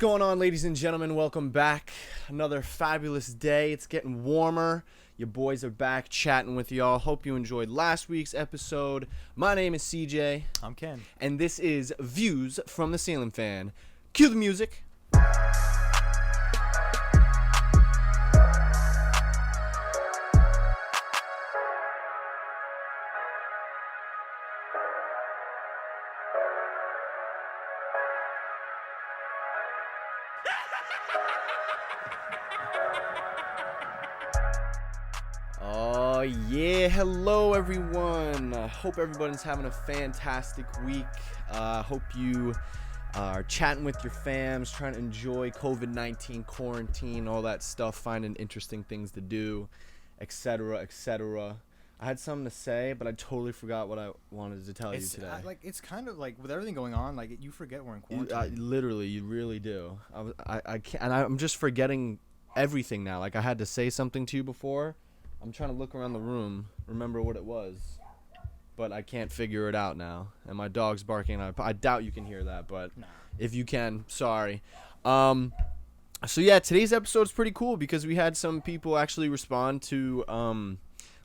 going on, ladies and gentlemen? Welcome back. Another fabulous day. It's getting warmer. Your boys are back chatting with y'all. Hope you enjoyed last week's episode. My name is CJ. I'm Ken. And this is Views from the Ceiling Fan. Cue the music. Oh yeah, hello everyone. Hope everybody's having a fantastic week. Hope you are chatting with your fams, trying to enjoy COVID-19 quarantine, all that stuff, finding interesting things to do, etc., etc. I had something to say, but I totally forgot what I wanted to tell you today. It's kind of like with everything going on, like you forget we're in quarantine. Literally, you really do. I can't, and I'm just forgetting everything now. Like I had to say something to you before. I'm trying to look around the room, remember what it was, but I can't figure it out now. And my dog's barking. I doubt you can hear that, but Nah. if you can, sorry. So yeah, today's episode is pretty cool because we had some people actually respond to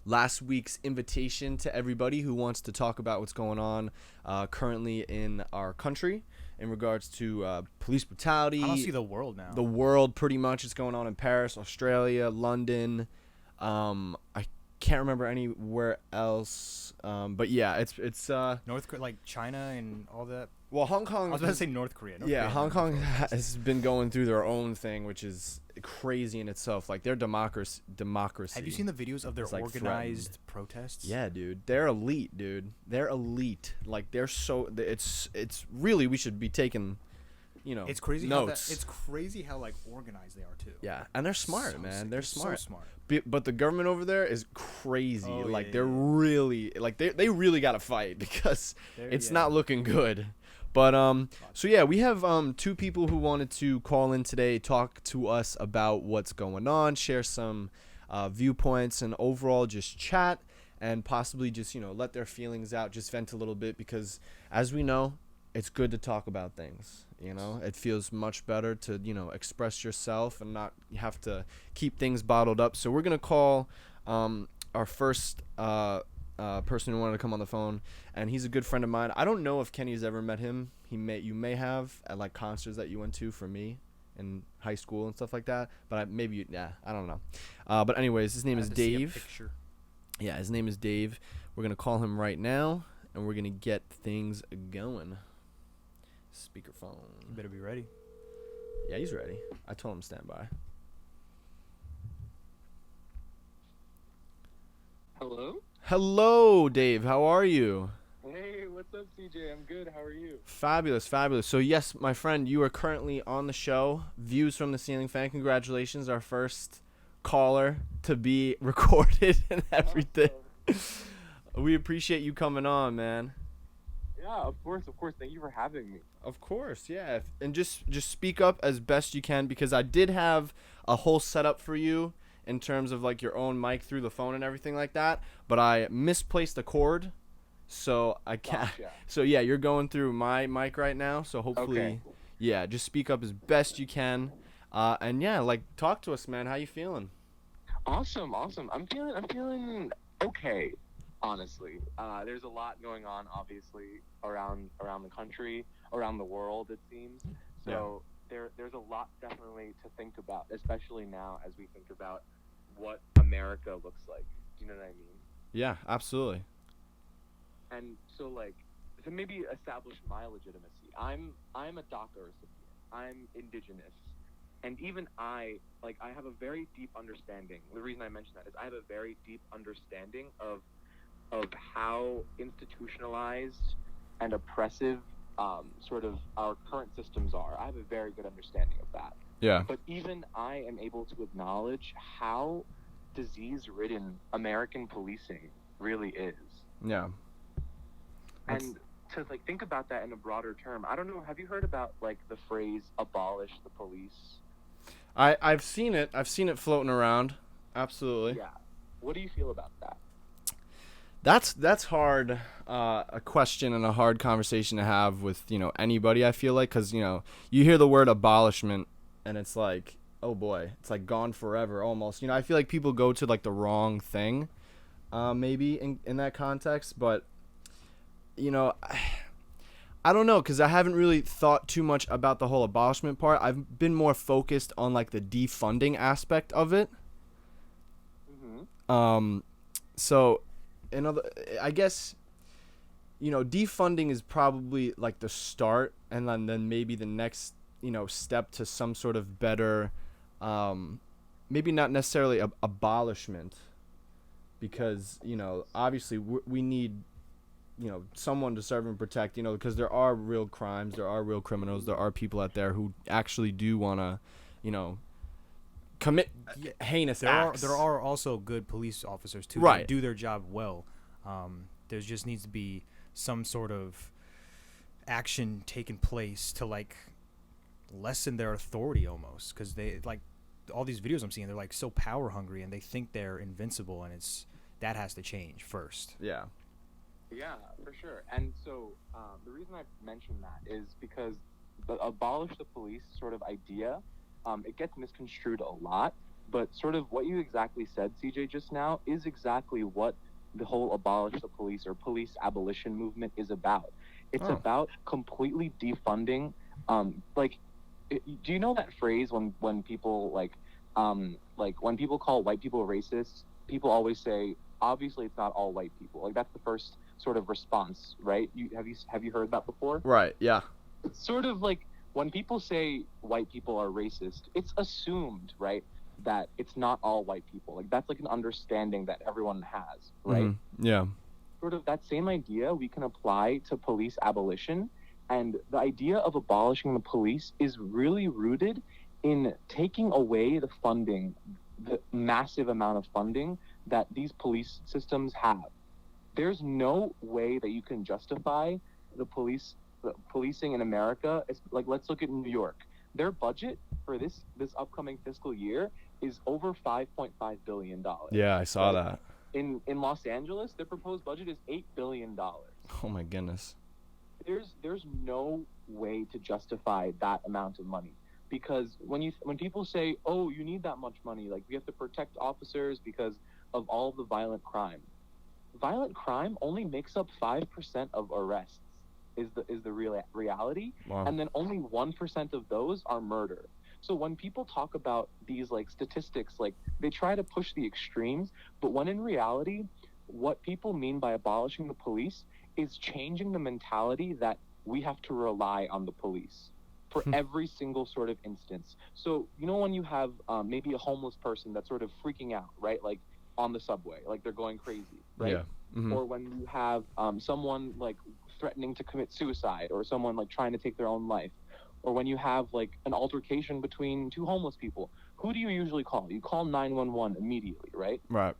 last week's invitation to everybody who wants to talk about what's going on currently in our country in regards to police brutality. I don't see the world now. The world, pretty much. It's going on in Paris, Australia, London. I can't remember anywhere else. But yeah, it's North Korea, like China and all that. well, Hong Kong. I was about to say North Korea. Yeah, Hong Kong has been going through their own thing, which is crazy in itself. Like their democracy. Have you seen the videos of their is, like, organized protests? Yeah, dude. They're elite, dude. They're elite. Like they're so. It's really, we should be taking, It's crazy. notes. It's crazy how like organized they are too. Yeah, and they're smart, So man. sick. They're So smart. smart. But the government over there is crazy. Oh, Like yeah, they're yeah. really like they really got to fight because it's Yeah. not looking good. But so yeah, we have two people who wanted to call in today, talk to us about what's going on, share some viewpoints, and overall just chat and possibly just let their feelings out, just vent a little bit, because as we know, it's good to talk about things. It feels much better to express yourself and not have to keep things bottled up. So we're gonna call our first person who wanted to come on the phone, and he's a good friend of mine. I don't know if Kenny's ever met him. You may have at like concerts that you went to for me in high school and stuff like that. But I don't know. But anyways, his name is Dave. Yeah, his name is Dave. We're gonna call him right now, and we're gonna get things going. Speakerphone. You better be ready. Yeah, he's ready. I told him stand by. Hello, Dave. How are you? Hey, what's up, CJ? I'm good. How are you? Fabulous, fabulous. So yes, my friend, you are currently on the show, Views from the Ceiling Fan. Congratulations, our first caller to be recorded and everything. We appreciate you coming on, man. Yeah, of course. Thank you for having me. Of course, yeah. And just speak up as best you can, because I did have a whole setup for you in terms of like your own mic through the phone and everything like that, but I misplaced a cord, so I can't. Gotcha. So yeah, you're going through my mic right now, so hopefully, Okay. yeah, just speak up as best you can, and yeah, like talk to us, man. How you feeling? Awesome. I'm feeling okay, honestly. There's a lot going on, obviously, around the country, around the world, it seems. So there's a lot definitely to think about, especially now as we think about what America looks like. Do you know what I mean? Yeah, absolutely. And so, like, to maybe establish my legitimacy, I'm a DACA recipient. I'm indigenous, and even I have a very deep understanding. The reason I mention that is I have a very deep understanding of how institutionalized and oppressive sort of our current systems are. I have a very good understanding of that. Yeah. But even I am able to acknowledge how disease-ridden American policing really is. Yeah. And to like think about that in a broader term, I don't know, have you heard about like the phrase abolish the police? I've seen it. I've seen it floating around. Absolutely. Yeah. What do you feel about that? That's hard, a question and a hard conversation to have with anybody. I feel like because you hear the word abolishment and it's like, oh boy, it's like gone forever almost. I feel like people go to like the wrong thing, maybe in that context. But I don't know because I haven't really thought too much about the whole abolishment part. I've been more focused on like the defunding aspect of it. Mm-hmm. So, I guess, defunding is probably like the start, and then maybe the next, step to some sort of better, maybe not necessarily abolishment, because obviously we need someone to serve and protect, because there are real crimes, there are real criminals, there are people out there who actually do want to, commit heinous acts. There are also good police officers too Right. that do their job well. There just needs to be some sort of action taken place to like lessen their authority almost, because they like all these videos I'm seeing. They're like so power hungry and they think they're invincible, and that has to change first. Yeah. Yeah, for sure. And so the reason I mentioned that is because the abolish the police sort of idea, it gets misconstrued a lot. But sort of what you exactly said, CJ, just now is exactly what the whole abolish the police or police abolition movement is about. It's about completely defunding. Do you know that phrase when people like when people call white people racist, people always say, obviously it's not all white people. Like that's the first sort of response, right? Have you heard that before? Right. Yeah. It's sort of like when people say white people are racist, it's assumed, right, that it's not all white people. Like that's like an understanding that everyone has, right? Mm-hmm. Yeah. Sort of that same idea we can apply to police abolition. And the idea of abolishing the police is really rooted in taking away the funding, the massive amount of funding that these police systems have. There's no way that you can justify the policing in America. It's like, let's look at New York. Their budget for this upcoming fiscal year is over $5.5 billion. Yeah, I saw that. In Los Angeles, their proposed budget is $8 billion. Oh my goodness. There's no way to justify that amount of money, because when people say, oh, you need that much money, like we have to protect officers because of all the violent crime. Violent crime only makes up 5% of arrests is the real reality. Wow. And then only 1% of those are murder. So when people talk about these like statistics, like they try to push the extremes, but when in reality, what people mean by abolishing the police is changing the mentality that we have to rely on the police for every single sort of instance. So, when you have maybe a homeless person that's sort of freaking out, right? Like on the subway, like they're going crazy, right? Yeah. Mm-hmm. Or when you have someone like threatening to commit suicide, or someone like trying to take their own life, or when you have like an altercation between two homeless people, who do you usually call? You call 911 immediately, right? Right.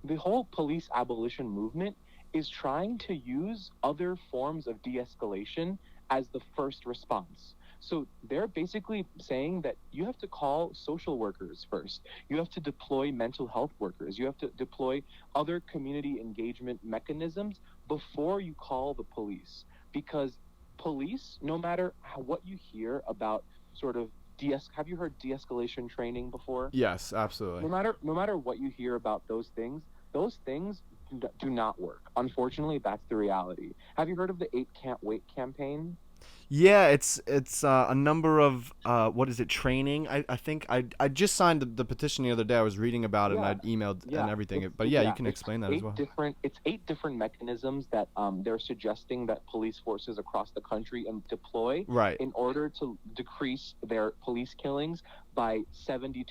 The whole police abolition movement is trying to use other forms of de-escalation as the first response. So they're basically saying that you have to call social workers first. You have to deploy mental health workers. You have to deploy other community engagement mechanisms before you call the police. Because police, no matter what you hear about sort of have you heard de-escalation training before? Yes, absolutely. No matter what you hear about those things do not work. Unfortunately, that's the reality. Have you heard of the 8 Can't Wait campaign? Yeah, it's a number of what is it, training? I think I just signed the petition the other day. I was reading about it and I'd emailed and everything. But yeah, you can explain that as well. It's 8 different mechanisms that they're suggesting that police forces across the country deploy in order to decrease their police killings by 72%.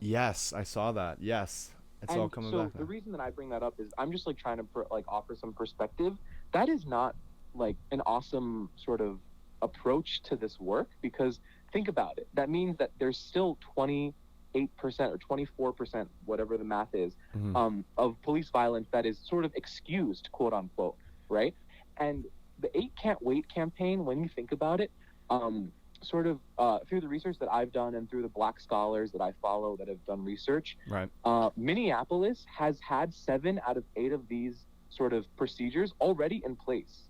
Yes, I saw that. Yes. It's all coming back now. So the reason that I bring that up is I'm just like trying to offer some perspective. That is not like an awesome sort of approach to this work, because think about it. That means that there's still 28% or 24%, whatever the math is, of police violence that is sort of excused, quote unquote, right? And the 8 Can't Wait campaign, when you think about it, sort of through the research that I've done and through the Black scholars that I follow that have done research, right? Minneapolis has had 7 out of 8 of these sort of procedures already in place.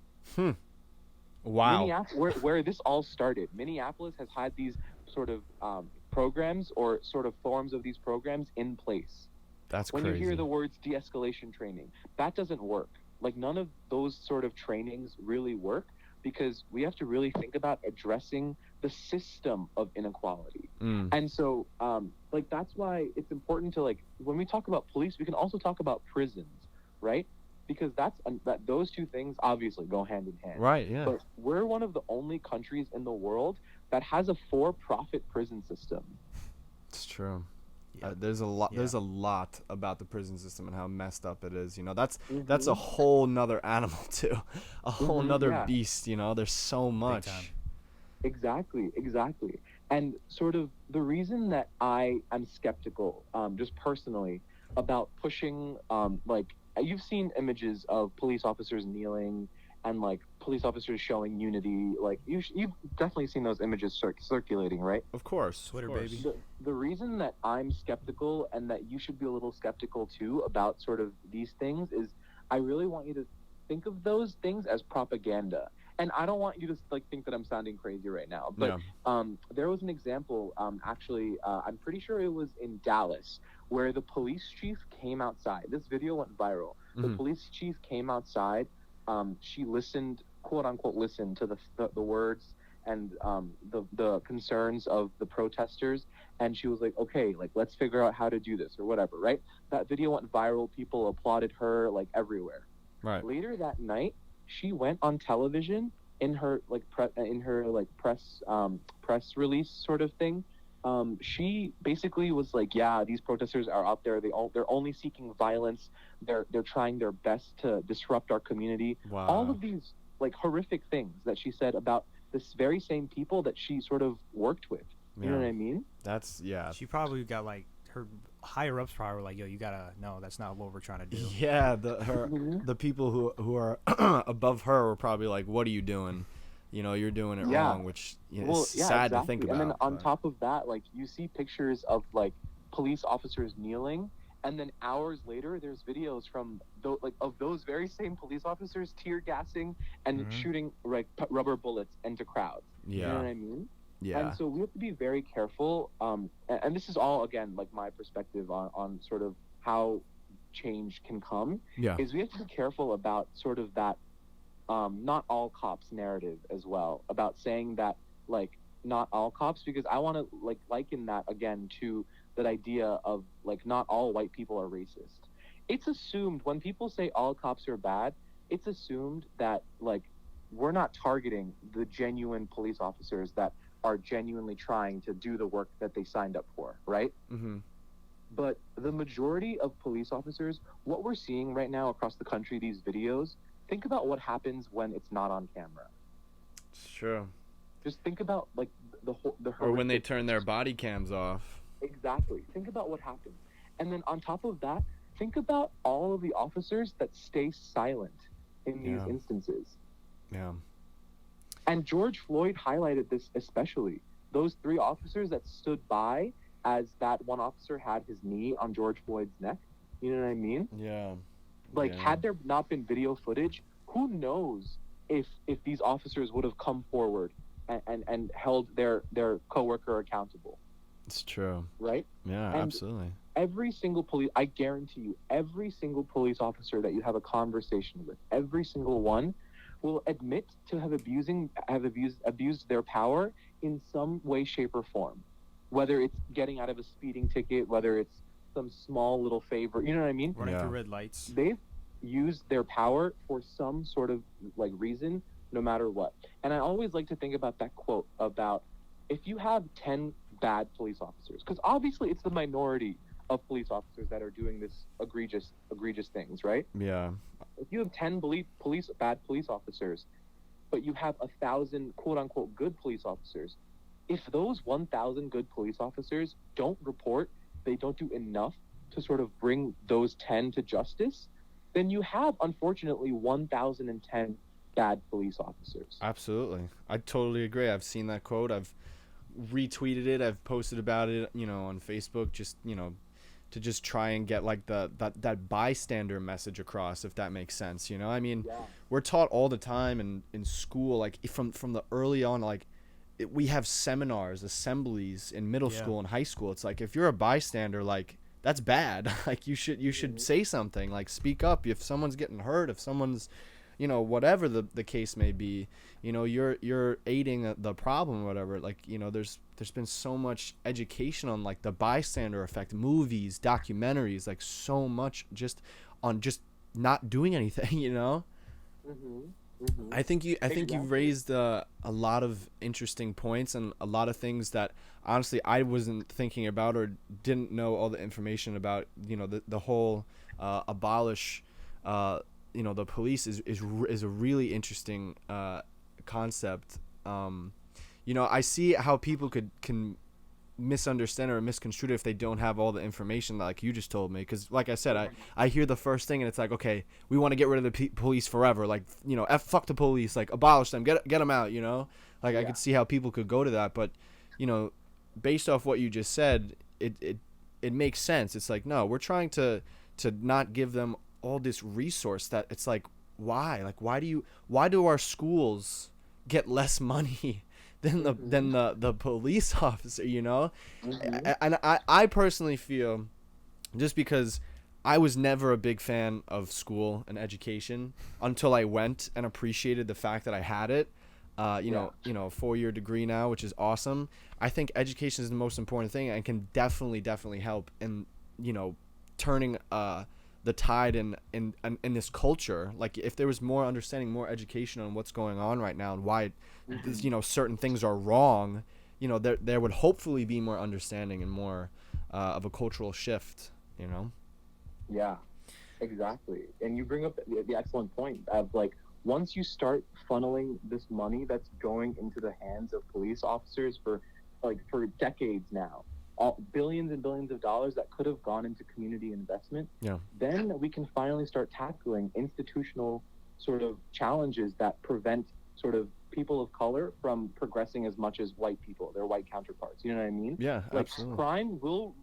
Wow. Where this all started, Minneapolis has had these sort of programs or sort of forms of these programs in place. That's When crazy. you hear the words de-escalation training, that doesn't work. Like, none of those sort of trainings really work, because we have to really think about addressing the system of inequality. And so, like, that's why it's important to, like, when we talk about police, we can also talk about prisons, right? Because that those two things obviously go hand in hand. Right, yeah. But we're one of the only countries in the world that has a for-profit prison system. It's true. Yeah. There's a lot. Yeah. There's a lot about the prison system and how messed up it is. You know, that's a Mhm. whole nother animal too, a whole nother yeah. beast. You know, there's so much. time. Exactly. And sort of the reason that I am skeptical, just personally, about pushing, like, you've seen images of police officers kneeling and, like, police officers showing unity. Like, you've definitely seen those images circulating, right? Of course. Twitter, of course. baby. The reason that I'm skeptical, and that you should be a little skeptical too about sort of these things, is I really want you to think of those things as propaganda. And I don't want you to, like, think that I'm sounding crazy right now, but there was an example, actually, I'm pretty sure it was in Dallas, where the police chief came outside. This video went viral. The police chief came outside. She listened, quote unquote, listened to the words and the concerns of the protesters, and she was like, okay, like, let's figure out how to do this or whatever, right? That video went viral. People applauded her, like, everywhere. Right. Later that night, she went on television in her press release sort of thing. She basically was like, yeah, these protesters are out there. They're only seeking violence. They're trying their best to disrupt our community. Wow. All of these, like, horrific things that she said about this very same people that she sort of worked with. You know what I mean? That's She probably got, like, her higher ups probably were like, yo, you gotta, no, that's not what we're trying to do. Yeah, the people who are above her were probably like, what are you doing? You know, you're doing it wrong, which, you know, is sad to think about. And then on but- top of that, like, you see pictures of, like, police officers kneeling, and then hours later there's videos from of those very same police officers tear gassing and shooting, like, rubber bullets into crowds. You know what I mean? Yeah. And so we have to be very careful. And this is all, again, like, my perspective on sort of how change can come. Yeah. Is we have to be careful about sort of that not all cops narrative as well, about saying that, like, not all cops, because I want to, like, liken that again to that idea of, like, not all white people are racist. It's assumed when people say all cops are bad, it's assumed that, like, we're not targeting the genuine police officers that are genuinely trying to do the work that they signed up for, right? But the majority of police officers, what we're seeing right now across the country, these videos, think about what happens when it's not on camera. It's true. Just think about, like, the Or when they horrific- turn their body cams off. Exactly. Think about what happens. And then on top of that, think about all of the officers that stay silent in these instances. Yeah. And George Floyd highlighted this especially. Those 3 officers that stood by as that one officer had his knee on George Floyd's neck. You know what I mean? Yeah. Like, Yeah. had there not been video footage, who knows if these officers would have come forward and held their coworker accountable, It's true. right? Yeah, And absolutely. Every single I guarantee you, every single police officer that you have a conversation with, every single one will admit to have abused their power in some way, shape, or form. Whether it's getting out of a speeding ticket, whether it's some small little favor, you know what I mean? Running Yeah. through red lights. They've used their power for some sort of, like, reason, no matter what. And I always like to think about that quote about, if you have 10 bad police officers, because obviously it's the minority of police officers that are doing this egregious things, right? Yeah. If you have 10 bad police officers, but you have 1,000 quote unquote good police officers, if those 1,000 good police officers don't report, they don't do enough to sort of bring those 10 to justice, then you have, unfortunately, 1,010 bad police officers. Absolutely. I totally agree. I've seen that quote. I've retweeted it. I've posted about it, you know, on Facebook, just, you know, to just try and get like that bystander message across, if that makes sense, you know? I mean, Yeah. we're taught all the time in school, like from the early on, like we have seminars, assemblies in middle Yeah. school and high school. It's like if you're a bystander, like that's bad. Like you should say something, like speak up if someone's getting hurt, if someone's, you know, whatever the case may be, you know, you're aiding the problem or whatever. Like, you know, there's been so much education on like the bystander effect, movies, documentaries, like so much just on just not doing anything, you know. I think you've Exactly. raised a lot of interesting points and a lot of things that honestly I wasn't thinking about or didn't know all the information about. You know, the whole abolish you know, the police is a really interesting concept. You know, I see how people can misunderstand or misconstrue it if they don't have all the information like you just told me, because like I said, I hear the first thing and it's like, okay, we want to get rid of the police forever, like, you know, fuck the police, like abolish them, get them out, you know, like I could see how people could go to that, but you know, based off what you just said, it makes sense. It's like, no, we're trying to not give them all this resource that it's like, why do our schools get less money than the police officer, you know? And I personally feel, just because I was never a big fan of school and education until I went and appreciated the fact that I had it. You know, a 4-year degree now, which is awesome. I think education is the most important thing and can definitely help in, you know, turning the tide in this culture. Like if there was more understanding, more education on what's going on right now and why, you know, certain things are wrong, you know, there would hopefully be more understanding and more of a cultural shift, you know? Yeah, exactly. And you bring up the excellent point of like, once you start funneling this money that's going into the hands of police officers for decades now, billions and billions of dollars that could have gone into community investment, then we can finally start tackling institutional sort of challenges that prevent sort of people of color from progressing as much as white people, their white counterparts. You know what I mean? Yeah, like absolutely. Crime will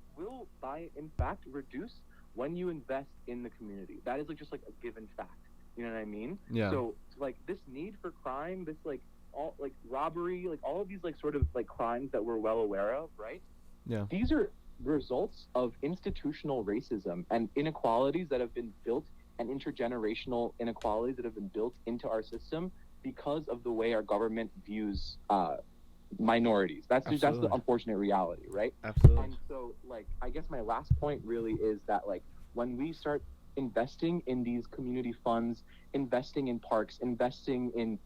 by in fact reduce when you invest in the community. That is like just like a given fact. You know what I mean? Yeah. So like this need for crime, this like all like robbery, like all of these like sort of like crimes that we're well aware of, right? Yeah. These are results of institutional racism and inequalities that have been built, and intergenerational inequalities that have been built into our system because of the way our government views minorities. That's the unfortunate reality, right? Absolutely. And so, like, I guess my last point really is that, like, when we start investing in these community funds, investing in parks, investing in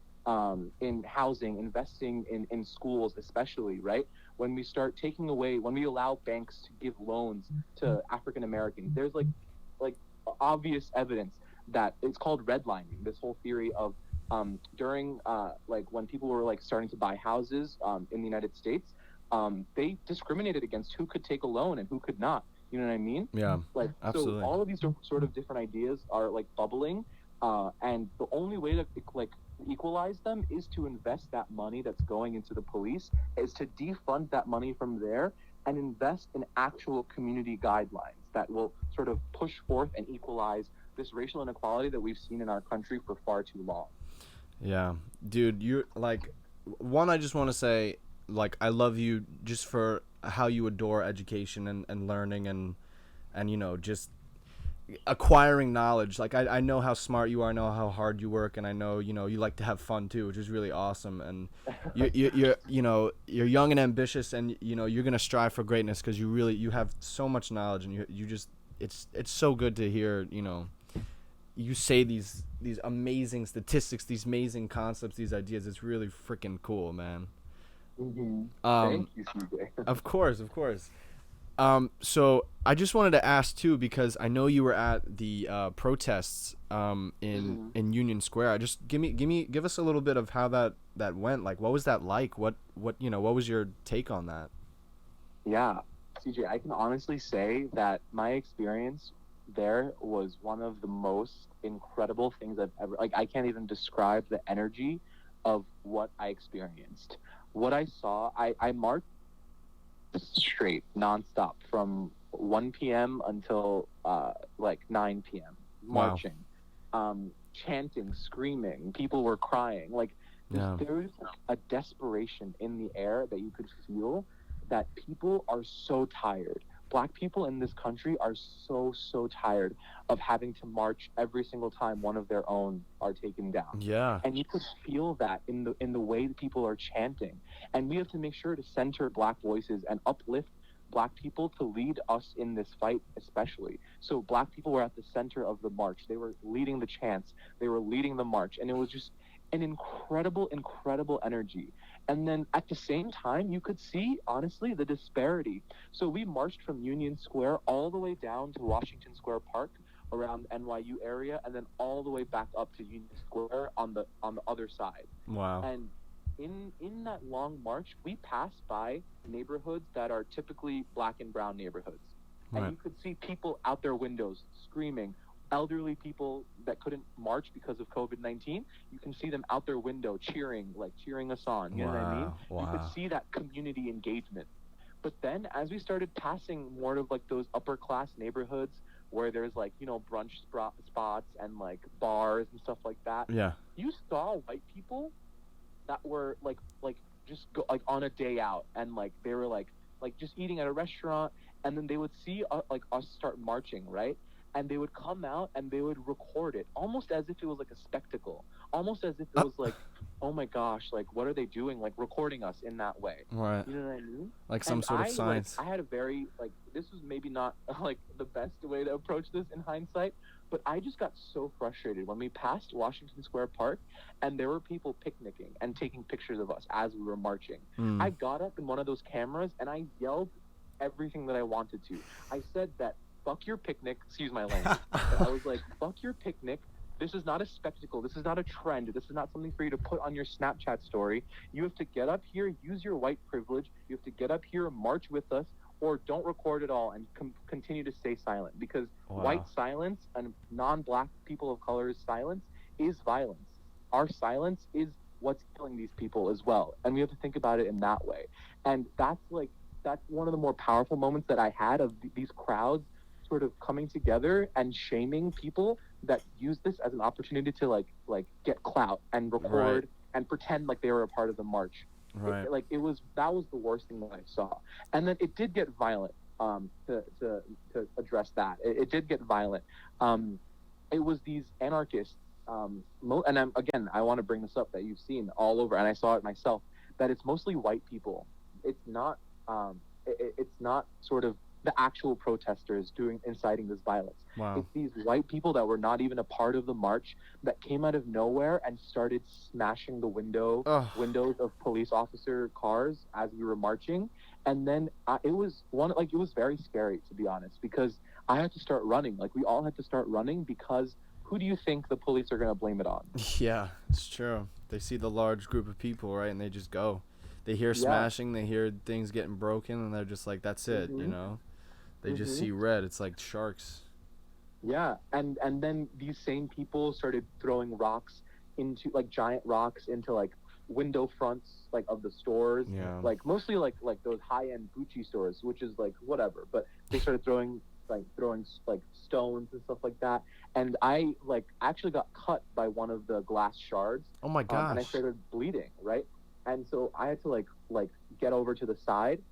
housing, investing in schools, especially, right? When we start taking away, when we allow banks to give loans to African Americans, there's like obvious evidence that it's called redlining. This whole theory of during like when people were like starting to buy houses in the United States, they discriminated against who could take a loan and who could not. You know what I mean? Yeah. Like, absolutely. So all of these sort of different ideas are like bubbling, and the only way to like equalize them is to invest that money that's going into the police, is to defund that money from there and invest in actual community guidelines that will sort of push forth and equalize this racial inequality that we've seen in our country for far too long. Yeah, dude, you're like, one, I just want to say, like, I love you just for how you adore education and learning and you know, just acquiring knowledge. Like I know how smart you are, I know how hard you work, and I know, you know, you like to have fun too, which is really awesome. And you're you know, you're young and ambitious, and you know, you're gonna strive for greatness because you have so much knowledge, and you just it's so good to hear, you know, you say these amazing statistics, these amazing concepts, these ideas. It's really freaking cool, man. Thank you, CJ. Of course. So I just wanted to ask too, because I know you were at the protests in Union Square. I just give us a little bit of how that went. Like, what was that like? What you know, what was your take on that? Yeah, CJ, I can honestly say that my experience there was one of the most incredible things I've ever, like, I can't even describe the energy of what I experienced. What I saw, I marched straight, nonstop, from 1 p.m. until like 9 p.m. Wow. marching, chanting, screaming. People were crying. Like Yeah. there was a desperation in the air that you could feel, that people are so tired. Black people in this country are so tired of having to march every single time one of their own are taken down. Yeah. And you could feel that in the way that people are chanting. And we have to make sure to center Black voices and uplift Black people to lead us in this fight, especially. So Black people were at the center of the march. They were leading the chants. They were leading the march. And it was just an incredible energy. And then at the same time, you could see, honestly, the disparity. So we marched from Union Square all the way down to Washington Square Park around the NYU area, and then all the way back up to Union Square on the other side. Wow. And in that long march, we passed by neighborhoods that are typically Black and brown neighborhoods. And Right. you could see people out their windows screaming. Elderly people that couldn't march because of COVID-19, you can see them out their window cheering us on. You know what I mean? You Wow. could see that community engagement. But then as we started passing more of like those upper class neighborhoods where there's like, brunch spots and like bars and stuff like that, Yeah. you saw white people that were like just go like on a day out, and like they were like just eating at a restaurant, and then they would see like us start marching, right? And they would come out and they would record it almost as if it was like a spectacle, almost as if it was like, oh my gosh, like what are they doing, like recording us in that way. Right. You know what I mean? Like some And sort of science. I had a very this was maybe not like the best way to approach this in hindsight, but I just got so frustrated when we passed Washington Square Park and there were people picnicking and taking pictures of us as we were marching. Mm. I got up in one of those cameras and I yelled everything that I wanted to. I said that fuck your picnic, excuse my language. But I was like, fuck your picnic. This is not a spectacle. This is not a trend. This is not something for you to put on your Snapchat story. You have to get up here, use your white privilege. You have to get up here, march with us, or don't record at all and continue to stay silent. Because Wow. white silence and non-Black people of color's silence is violence. Our silence is what's killing these people as well. And we have to think about it in that way. And that's one of the more powerful moments that I had of these crowds sort of coming together and shaming people that use this as an opportunity to like get clout and record Right. and pretend like they were a part of the march. Right. That was the worst thing that I saw. And then it did get violent. To address that, it did get violent. It was these anarchists. And I want to bring this up that you've seen all over, and I saw it myself. That it's mostly white people. It's not. It's not sort of the actual protesters inciting this violence. Wow. It's these white people that were not even a part of the march that came out of nowhere and started smashing the windows of police officer cars as we were marching. And then it was very scary, to be honest, because I had to start running. Like we all had to start running because who do you think the police are going to blame it on? Yeah, it's true. They see the large group of people, right, and they just go. They hear smashing, they hear things getting broken, and they're just like, that's it, you know? They just see red. It's like sharks. Yeah, and then these same people started throwing rocks into, like, giant rocks into, like, window fronts, like, of the stores. Yeah. Like, mostly, like those high-end Gucci stores, which is, like, whatever. But they started throwing stones and stuff like that. And I, actually got cut by one of the glass shards. Oh, my gosh. And I started bleeding, right? And so I had to, like get over to the side.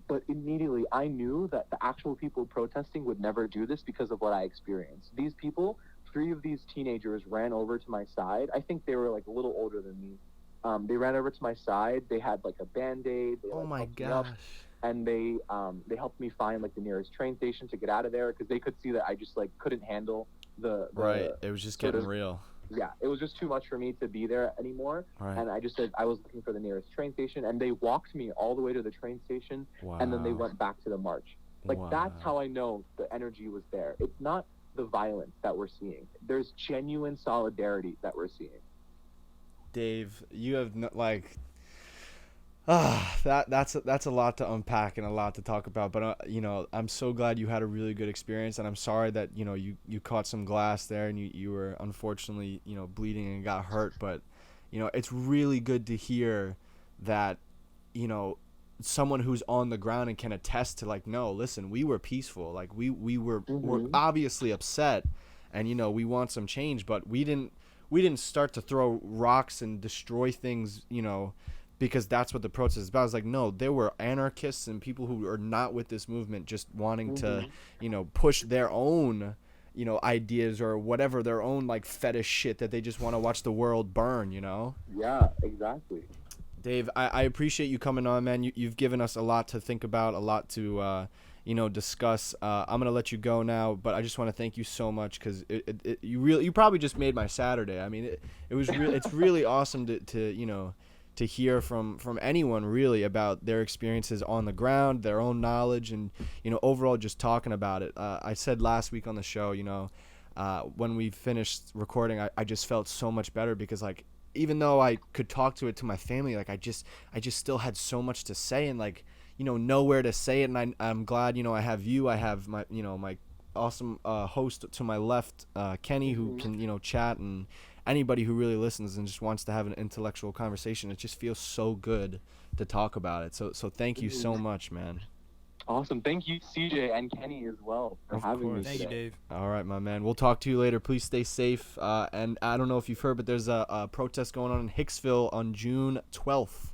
But immediately I knew that the actual people protesting would never do this because of what I experienced. These people, 3 of these teenagers ran over to my side. I think they were like a little older than me. They ran over to my side. They had like a Band-Aid. They, Oh my helped me up, gosh. and they helped me find like the nearest train station to get out of there because they could see that I just like couldn't handle the Right. It was just sort getting of- real. Yeah, it was just too much for me to be there anymore. Right. And I just said I was looking for the nearest train station, and they walked me all the way to the train station, Wow. and then they went back to the march. Like, Wow. that's how I know the energy was there. It's not the violence that we're seeing. There's genuine solidarity that we're seeing. Dave, you have that's a lot to unpack and a lot to talk about, but I'm so glad you had a really good experience, and I'm sorry that you caught some glass there and you were unfortunately bleeding and got hurt, but it's really good to hear that someone who's on the ground and can attest to, like, no, listen, we were peaceful. Like, we're obviously upset, and, you know, we want some change, but we didn't start to throw rocks and destroy things, you know, because that's what the protest is about. It's like, no, there were anarchists and people who are not with this movement just wanting to, you know, push their own, you know, ideas or whatever, their own, like, fetish shit that they just want to watch the world burn, you know? Yeah, exactly. Dave, I appreciate you coming on, man. You've given us a lot to think about, a lot to, you know, discuss. I'm going to let you go now, but I just want to thank you so much because you probably just made my Saturday. I mean, it's really awesome to, you know, to hear from anyone really about their experiences on the ground, their own knowledge, and, you know, overall just talking about it. I said last week on the show, you know, when we finished recording, I just felt so much better because, like, even though I could talk to it to my family, like, I just still had so much to say and, like, you know, nowhere to say it. And I'm glad, you know, I have you, I have my, you know, my awesome host to my left, Kenny, who can, you know, chat, and anybody who really listens and just wants to have an intellectual conversation. It just feels so good to talk about it. So thank you so much, man. Awesome. Thank you, CJ and Kenny, as well, for having me Thank you, Dave. All right, my man. We'll talk to you later. Please stay safe. And I don't know if you've heard, but there's a protest going on in Hicksville on June 12th.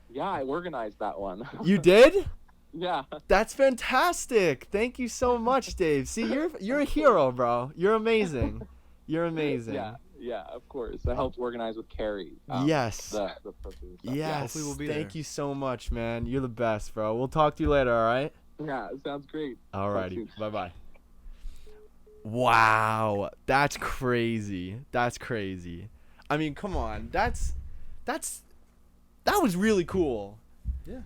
Yeah, I organized that one. You did? Yeah. That's fantastic. Thank you so much, Dave. See, you're a hero, bro. You're amazing. You're amazing. Yeah, of course. I helped organize with Carrie. Yes. The protest and stuff. Yes. hopefully we'll be Thank there. you so much, man. You're the best, bro. We'll talk to you later, all right? Yeah, sounds great. Alrighty. Bye-bye. Wow. That's crazy. That's crazy. I mean, come on. That was really cool. Yeah.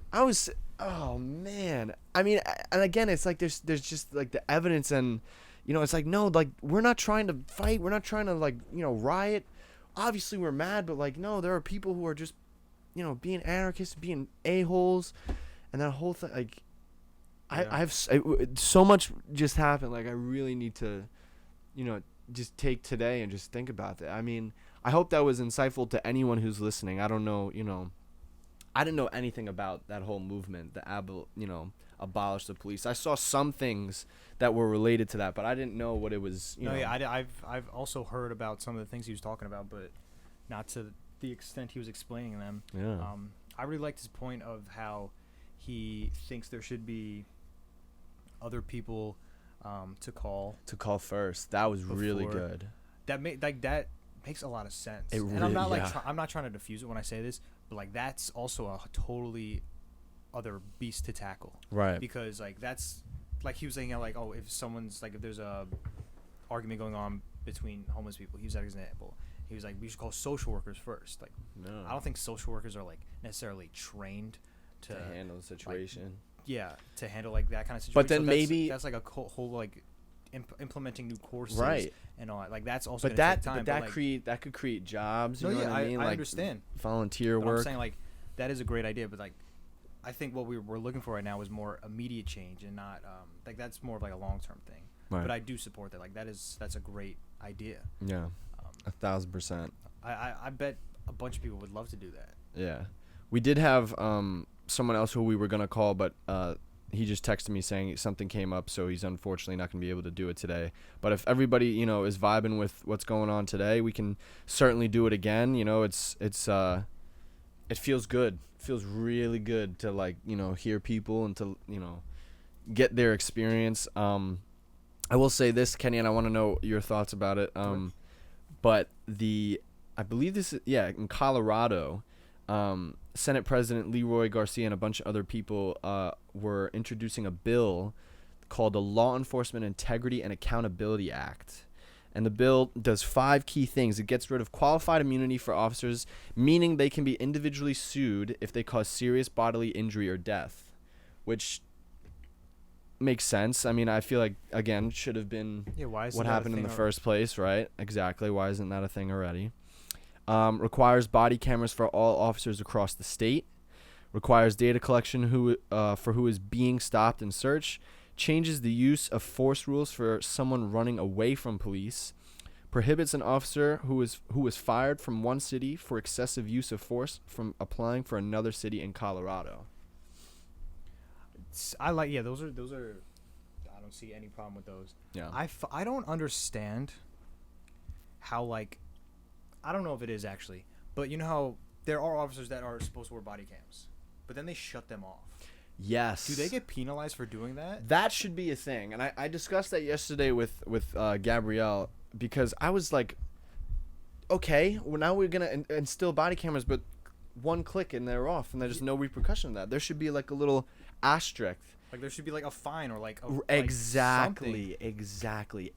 Oh man. I mean, and again, it's like there's just like the evidence, and, you know, it's like, no, like, we're not trying to fight. We're not trying to, like, you know, riot. Obviously we're mad, but, like, no, there are people who are just, you know, being anarchists, being a-holes, and that whole thing, like, Yeah. so much just happened. Like, I really need to, you know, just take today and just think about that. I mean, I hope that was insightful to anyone who's listening. I don't know, you know, I didn't know anything about that whole movement, abolish the police. I saw some things that were related to that, but I didn't know what it was. You know. Yeah, I've also heard about some of the things he was talking about, but not to the extent he was explaining them. Yeah. I really liked his point of how he thinks there should be other people to call first. That was really before. good. That makes a lot of sense. It And I'm not really- like yeah. I'm not trying to diffuse it when I say this, but, like, that's also a totally other beast to tackle. Right. Because, like, that's like he was saying, like, oh, if someone's like, if there's a argument going on between homeless people, he used that example. He was like, we should call social workers first. Like, No. I don't think social workers are, like, necessarily trained to handle the situation. to handle, like, that kind of situation. But then So that's- maybe- that's like a whole like implementing new courses, Right. and all that. Like, that's also But gonna that take time. but that like, that could create jobs. You no, know yeah, what I mean? Like, understand. volunteer But work. I'm saying, like, that is a great idea, but, like, I think what we're looking for right now is more immediate change, and not like, that's more of like a long term thing. Right. But I do support that. Like, that's a great idea. Yeah. 1,000%. I bet a bunch of people would love to do that. Yeah. We did have someone else who we were gonna call, but he just texted me saying something came up, so he's unfortunately not gonna be able to do it today. But if everybody, you know, is vibing with what's going on today, we can certainly do it again. You know, it feels good. It feels really good to, like, you know, hear people and to, you know, get their experience. I will say this, Kenny, and I want to know your thoughts about it. But I believe this is, in Colorado, Senate President Leroy Garcia and a bunch of other people were introducing a bill called the Law Enforcement Integrity and Accountability Act. And the bill does 5 key things. It gets rid of qualified immunity for officers, meaning they can be individually sued if they cause serious bodily injury or death, which makes sense. I mean, I feel like, again, should have been Why is what happened in the first place, right? Exactly. Why isn't that a thing already? Requires body cameras for all officers across the state. Requires data collection for who is being stopped and searched. Changes the use of force rules for someone running away from police. Prohibits an officer who was fired from one city for excessive use of force from applying for another city in Colorado. I like those are. I don't see any problem with those. Yeah. I don't understand how, like, I don't know if it is actually, but you know how there are officers that are supposed to wear body cams, but then they shut them off. Yes. Do they get penalized for doing that? That should be a thing, and I discussed that yesterday with Gabrielle, because I was like, okay, well, now we're gonna instill body cameras, but one click and they're off, and there's no repercussion of that. There should be like a little asterisk. Like there should be like a fine or like Exactly.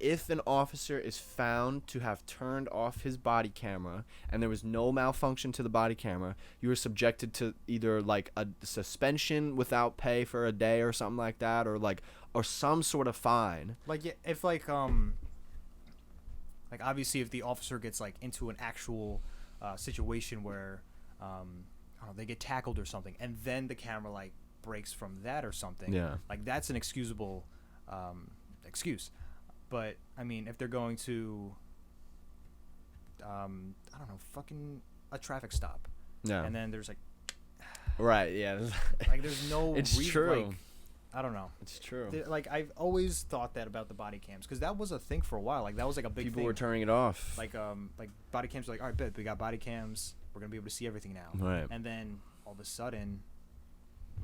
If an officer is found to have turned off his body camera and there was no malfunction to the body camera, you are subjected to either like a suspension without pay for a day or something like that, or some sort of fine. Like if like obviously if the officer gets like into an actual situation where I don't know, they get tackled or something, and then the camera like breaks from that or something, like that's an excusable excuse. But I mean, if they're going to I don't know, fucking a traffic stop, and then there's like right, yeah, like there's no it's true. Like, I don't know. It's true. Like I've always thought that about the body cams, because that was a thing for a while. Like that was like a big People thing. were turning it off. Like body cams are like, all right, bet we got body cams. We're gonna be able to see everything now. Right. And then all of a sudden,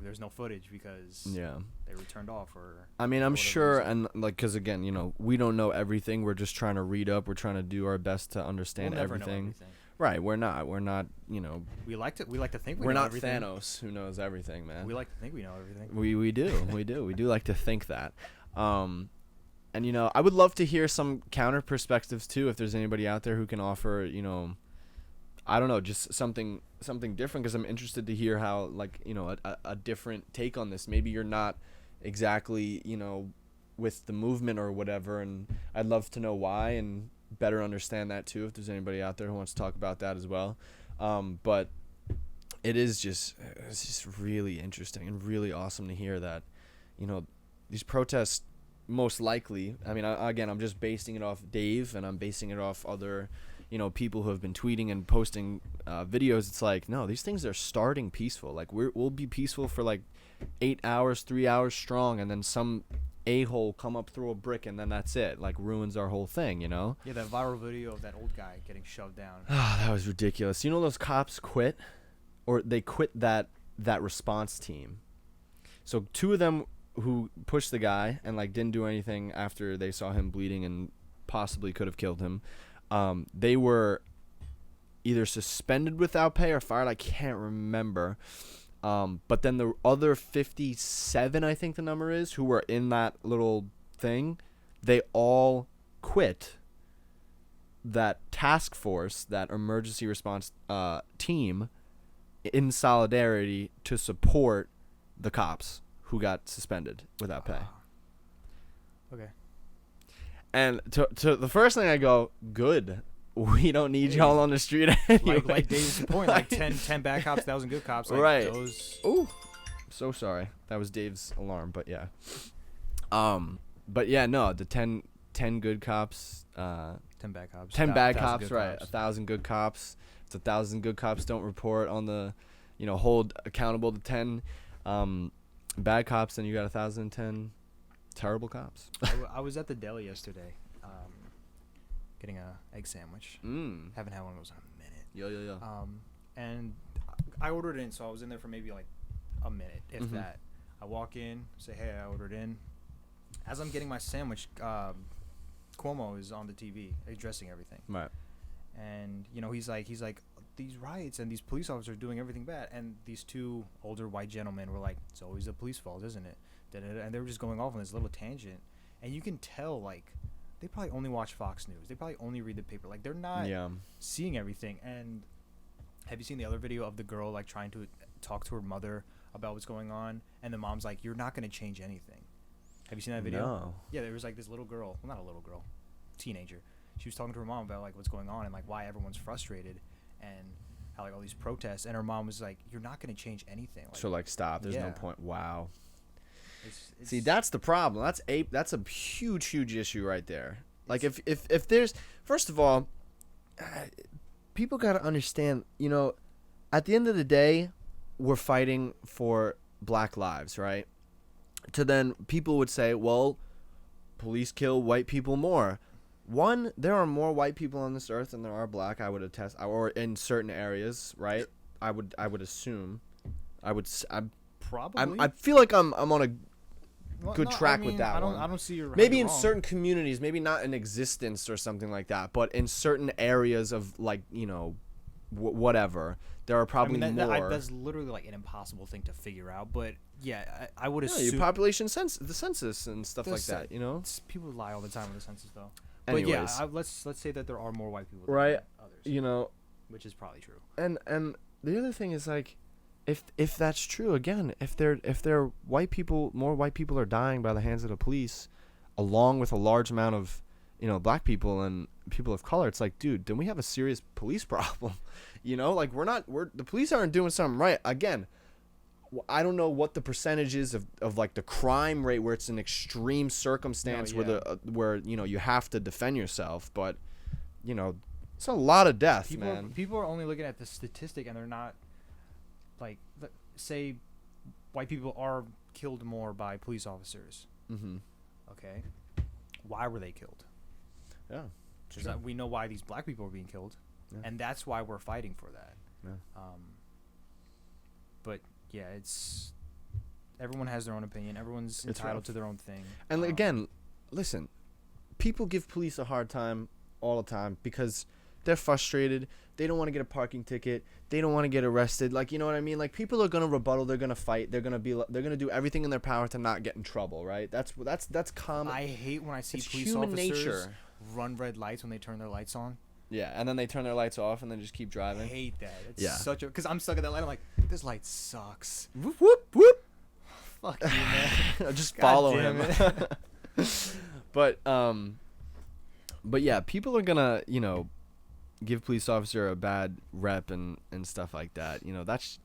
there's no footage because they were turned off. Or I mean, I'm sure, reason. and like, because again, you know, we don't know everything. We're just trying to read up. We're trying to do our best to understand We'll never everything. know everything. Right. We're not. You know. We like to think we're know not everything. Thanos, who knows everything, man. We like to think we know everything. We do. We do like to think that. And you know, I would love to hear some counter perspectives too. If there's anybody out there who can offer, you know, I don't know, just something different, because I'm interested to hear how, like, you know, a different take on this. Maybe you're not exactly, you know, with the movement or whatever, and I'd love to know why and better understand that too, if there's anybody out there who wants to talk about that as well. But it's just really interesting and really awesome to hear that, you know, these protests most likely, I mean, again, I'm just basing it off Dave, and I'm basing it off other, you know, people who have been tweeting and posting videos. It's like, no, these things are starting peaceful. Like we'll be peaceful for like 8 hours, 3 hours strong, and then some a-hole come up through a brick, and then that's it. Like ruins our whole thing, you know? Yeah, that viral video of that old guy getting shoved down. Ah, that was ridiculous. You know, those cops quit, or they quit that response team. So 2 of them who pushed the guy and like didn't do anything after they saw him bleeding and possibly could have killed him. They were either suspended without pay or fired. I can't remember. But then the other 57, I think the number is, who were in that little thing, they all quit that task force, that emergency response team, in solidarity to support the cops who got suspended without pay. Okay. And to the first thing I go, good. We don't need y'all on the street anyway. Like Dave's point, like 10 bad cops, 1,000 good cops. Like right. Those... Ooh. So sorry. That was Dave's alarm, but yeah. But yeah, no, the 10 good cops. 10 bad cops. 10 bad cops, good right. cops. 1,000 good cops. If 1,000 good cops don't report on the, you know, hold accountable to 10 bad cops, then you got 1,010 terrible cops. I was at the deli yesterday, getting a egg sandwich. Haven't had one of those in a minute. Yo. And I ordered in, so I was in there for maybe like a minute, if that. I walk in, say, hey, I ordered in. As I'm getting my sandwich, Cuomo is on the TV addressing everything. Right. And, you know, he's like, these riots and these police officers are doing everything bad. And these 2 older white gentlemen were like, it's always the police fault, isn't it? And they were just going off on this little tangent. And you can tell, like, they probably only watch Fox News. They probably only read the paper. Like, they're not seeing everything. And have you seen the other video of the girl, like, trying to talk to her mother about what's going on? And the mom's like, you're not going to change anything. Have you seen that video? No. Yeah, there was, like, this little girl. Well, not a little girl. Teenager. She was talking to her mom about, like, what's going on and, like, why everyone's frustrated and how, like, all these protests. And her mom was like, you're not going to change anything. Like, So, like, stop. There's no yeah. point. Wow. It's See, that's the problem. That's a huge issue right there. Like, if there's, first of all, people got to understand, you know, at the end of the day, we're fighting for black lives, right? to then people would say, well, police kill white people more. One, there are more white people on this earth than there are black. I would attest, or in certain areas, right? I would assume. Probably. I feel like I'm on a good no, track I mean, with that one. I don't see your Maybe in certain communities, maybe not in existence or something like that, but in certain areas of like, you know, whatever, there are probably more. That's literally like an impossible thing to figure out. But yeah, I would Yeah, assume your population the census and stuff like that, you know. People lie all the time with the census though. Anyways, but yeah, let's say that there are more white people than right? others, You know, which is probably true. and the other thing is like, if that's true, again, if they're white people, more white people are dying by the hands of the police, along with a large amount of, you know, black people and people of color. It's like, dude, then we have a serious police problem. You know, like the police aren't doing something right. Again, I don't know what the percentage is of like the crime rate where it's an extreme circumstance where you know you have to defend yourself, but you know it's a lot of death, man. People are only looking at the statistic and they're not like say white people are killed more by police officers. Mm-hmm. Okay, why were they killed? Yeah, Because we know why these black people are being killed, and that's why we're fighting for that. Yeah. But yeah, it's everyone has their own opinion. Everyone's entitled to their own thing. And again, listen, people give police a hard time all the time because they're frustrated. They don't want to get a parking ticket. They don't want to get arrested. Like, you know what I mean? Like, people are gonna rebuttal. They're gonna fight. They're gonna do everything in their power to not get in trouble. Right? That's common. I hate when I see It's police human officers nature. run red lights when they turn their lights on. Yeah, and then they turn their lights off and then just keep I driving. hate that. It's Yeah. such a because I'm stuck at that light. I'm like, this light sucks. Whoop whoop whoop. Fuck you, man. Just God follow damn him. But yeah, people are gonna, you know, give police officer a bad rep and stuff like that. You know, that's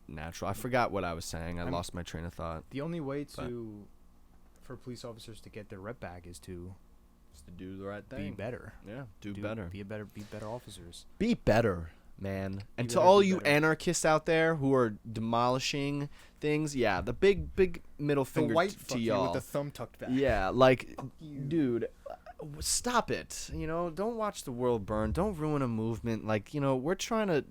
natural. I forgot what I was saying. I lost my train of thought. The only way for police officers to get their rep back is to Just to do the right be thing. better. Yeah, do better. Be better officers. Be better, man. And to better, all be you better. anarchists out there who are demolishing things, yeah, the big middle finger to y'all. with the thumb tucked back. Yeah, like, you. dude, stop it. You know, don't watch the world burn. Don't ruin a movement. Like, you know, we're trying to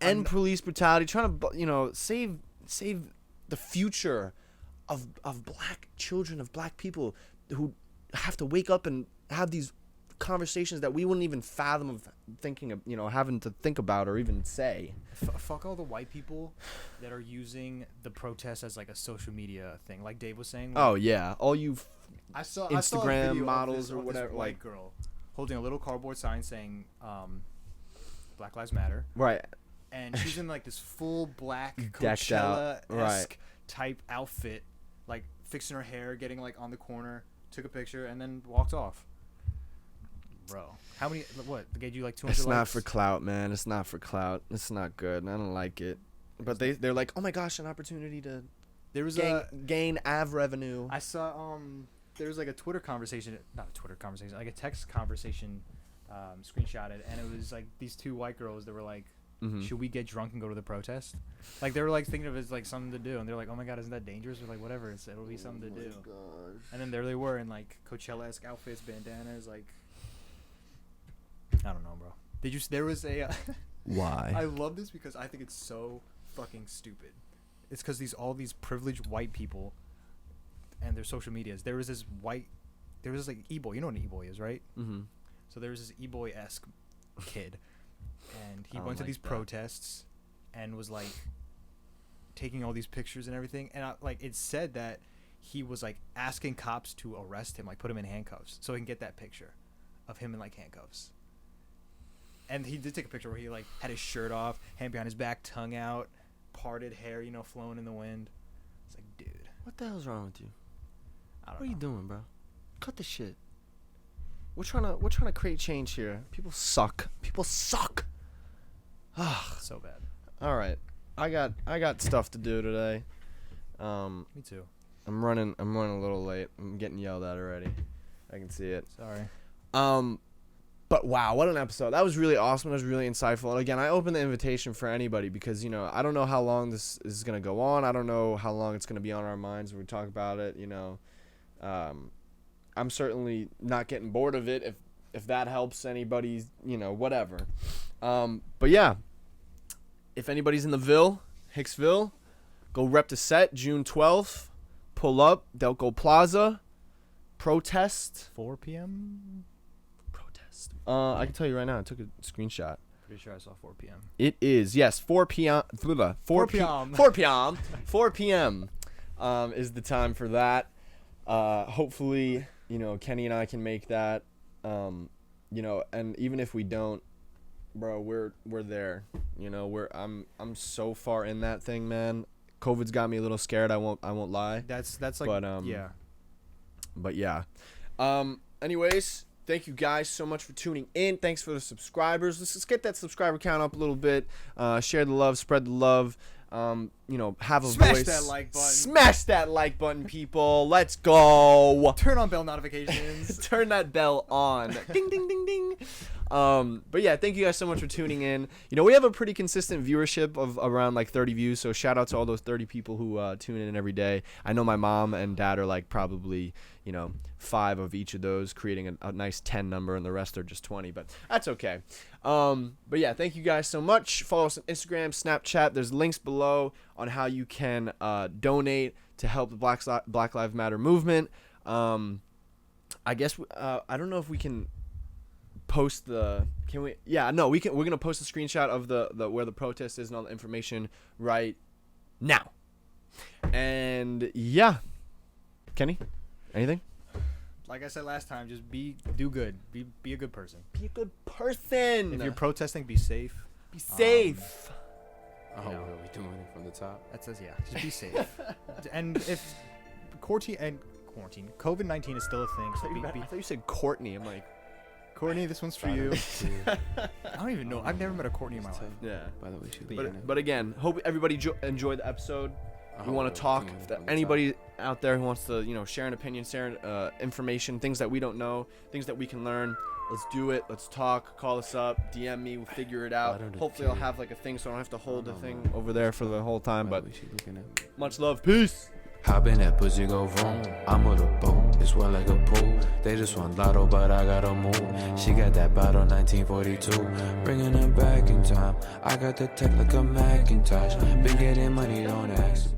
end police brutality. Trying to, you know, save the future of black children, of black people who have to wake up and have these conversations that we wouldn't even fathom of thinking of, you know, having to think about or even say. Fuck all the white people that are using the protests as like a social media thing, like Dave was saying. Oh yeah, all you I saw Instagram a video models of or this whatever, white like- girl holding a little cardboard sign saying Black Lives Matter, right. and she's in like this full black Decked out, Coachella-esque right. type outfit, like fixing her hair, getting like on the corner, took a picture, and then walked off. Bro, how many? What? They gave you like 200 It's not likes? for clout, man. It's not for clout. It's not good. I don't like it. But they're like, oh my gosh, an opportunity to There was gain av revenue. I saw there was like a Twitter conversation, not a Twitter conversation, like a text conversation, screenshotted, and it was like these two white girls that were like, Mhm. should we get drunk and go to the protest? Like they were like thinking of it as like something to do, and they're like, oh my god, isn't that dangerous? Or like whatever, it'll be something to do. Gosh. And then there they were in like Coachella-esque outfits, bandanas, like I don't know, bro. There was a Why? I love this because I think it's so fucking stupid. It's because all these privileged white people and their social medias. There was this like e-boy. You know what an e-boy is, right? Mm-hmm. So there was this e-boy-esque kid, and he I don't went to like these that. protests and was like taking all these pictures and everything. And it said that he was like asking cops to arrest him, like put him in handcuffs, so he can get that picture of him in like handcuffs. And he did take a picture where he like had his shirt off, hand behind his back, tongue out, parted hair, you know, flowing in the wind. It's like, dude, What the hell's wrong with you? I don't What are know. you doing, bro? Cut the shit. We're trying to create change here. People suck. People suck. So bad. All right. I got stuff to do today. Me too. I'm running a little late. I'm getting yelled at already. I can see it. Sorry. But But wow, what an episode. That was really awesome. That was really insightful. And again, I open the invitation for anybody because, you know, I don't know how long this is going to go on. I don't know how long it's going to be on our minds when we talk about it, you know. I'm certainly not getting bored of it if that helps anybody, you know, whatever. But yeah, if anybody's in the Hicksville, go rep the set June 12th. Pull up, Delco Plaza, protest. 4 p.m. Protest. I can tell you right now. I took a screenshot. Pretty sure I saw 4 p.m. It is, yes, 4 p.m. 4 p.m. 4 p.m. Is the time for that. Hopefully, you know, Kenny and I can make that. You know, and even if we don't, bro, we're there. You know, I'm so far in that thing, man. COVID's got me a little scared. I won't lie. That's like, But, yeah. But yeah. Anyways, thank you guys so much for tuning in. Thanks for the subscribers. Let's get that subscriber count up a little bit. Share the love, spread the love. You know, have a Smash voice. that like button. Smash that like button, people. Let's go. Turn on bell notifications. Turn that bell on. Ding, ding, ding, ding. But yeah, thank you guys so much for tuning in. You know, we have a pretty consistent viewership of around like 30 views. So shout out to all those 30 people who tune in every day. I know my mom and dad are like probably, you know, 5 of each of those, creating a nice 10 number, and the rest are just 20. But that's okay. But yeah, thank you guys so much. Follow us on Instagram, Snapchat. There's links below on how you can donate to help the Black Lives Matter movement. I guess I don't know if we can post the. Can we? Yeah, no, we can. We're gonna post a screenshot of the where the protest is and all the information right now. And yeah, Kenny, anything? Like I said last time, just do good. Be a good person. Be a good person. If you're protesting, be safe. Be safe. Oh, you know. are we doing it from the top? That says yeah. Just be safe. And if quarantine, COVID-19 is still a thing. So I thought you said Courtney. I'm like, Courtney, this one's for you. I don't even know. I've never met a Courtney in my life. yeah. By the way, she's But again, hope everybody enjoyed the episode. We want to talk. If anybody out there who wants to, you know, share an opinion, share information, things that we don't know, things that we can learn, let's do it. Let's talk. Call us up. DM me. We'll figure it out. Hopefully, I'll have like a thing so I don't have to hold the thing over there for the whole time. But much love. Peace. Hop in that pussy, go vroom. I'm with a boat, it's wet like a pool. They just want lotto, but I gotta move. She got that bottle 1942, bringing them back in time. I got the tech like a Macintosh. Been getting money, don't ask.